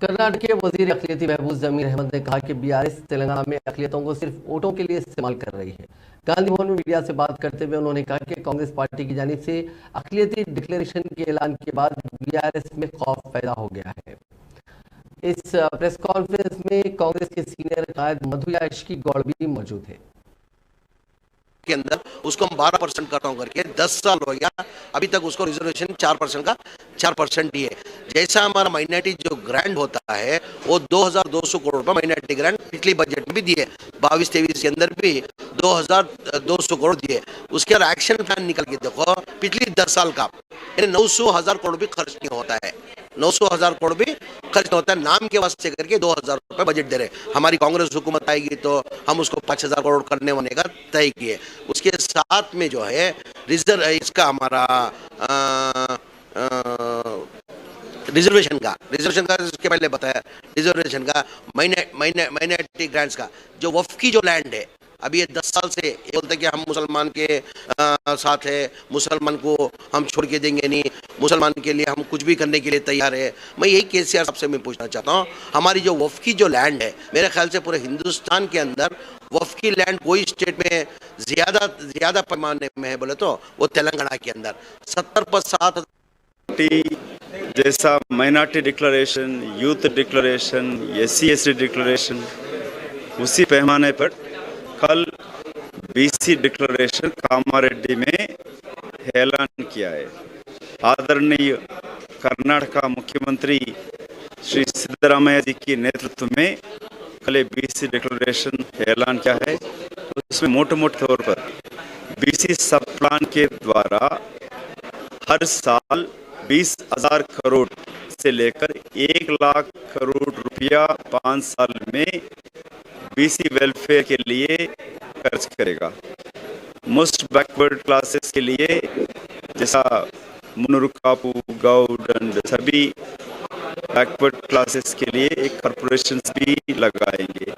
कर्नाटक के वजीर अक़लियती महबूब जमीर अहमद ने कहा कि बीआरएस तेलंगाना में अक़लियतों को सिर्फ वोटों के लिए इस्तेमाल कर रही है। गांधी भवन में मीडिया से बात करते हुए उन्होंने कहा कि कांग्रेस पार्टी की जानिब से अक़लियती डिक्लेरेशन के ऐलान के बाद बीआरएस में खौफ पैदा हो गया है। इस प्रेस कॉन्फ्रेंस में कांग्रेस के सीनियर कायद मधु याश्की गौड़ भी मौजूद है। के अंदर उसको हम 12% करता हूं करके 10 साल हो गया, अभी तक उसको रिजर्वेशन 4% का 4% ही है। जैसा हमारा माइनॉरिटी जो ग्रांट होता है वो 2200 करोड़ रुपए माइनॉरिटी ग्रांट पिछली बजट में भी दिए, 22-23 के अंदर भी 2200 करोड़ दिए। उसके बाद एक्शन प्लान निकल के देखो पिछली 10 साल का 900,000 करोड़ भी खर्च नहीं होता है, 900,000 करोड़ भी खर्च होता है। नाम के वास्ते करके 2,000 रुपए बजट दे रहे। हमारी कांग्रेस हुकूमत आएगी तो हम उसको 5,000 करोड़ करने होने का तय किए। उसके साथ में जो है रिजर्व इसका हमारा रिजर्वेशन का इसके पहले बताया, रिजर्वेशन का माइनॉरिटी ग्रांट्स का जो वक्फ की जो लैंड है, अभी ये 10 साल से ये बोलते हैं कि हम मुसलमान के साथ है, मुसलमान को हम छोड़ के देंगे नहीं, मुसलमान के लिए हम कुछ भी करने के लिए तैयार है। मैं यही केसीआर साहब से मैं पूछना चाहता हूँ, हमारी जो वक्फ की जो लैंड है, मेरे ख्याल से पूरे हिंदुस्तान के अंदर वक्फ की लैंड कोई स्टेट में ज्यादा पैमाने में है बोले तो वो तेलंगाना के अंदर 70% जैसा minority declaration, youth declaration, SC/ST declaration, उसी पैमाने पर कल BC डिक्लेरेशन कामारेड्डी में ऐलान किया है। आदरणीय कर्नाटक मुख्यमंत्री श्री सिद्धरामैया जी के नेतृत्व में कल BC डिक्लेरेशन ऐलान किया है। उसमें मोटे तौर पर BC सब प्लान के द्वारा हर साल 20,000 करोड़ से लेकर 1 लाख करोड़ रुपया 5 साल में BC वेलफेयर के लिए खर्च करेगा। मोस्ट बैकवर्ड क्लासेस के लिए जैसा मुन्नूर कापू, गौड एंड सभी बैकवर्ड क्लासेस के लिए एक कॉर्पोरेशन भी लगाएंगे।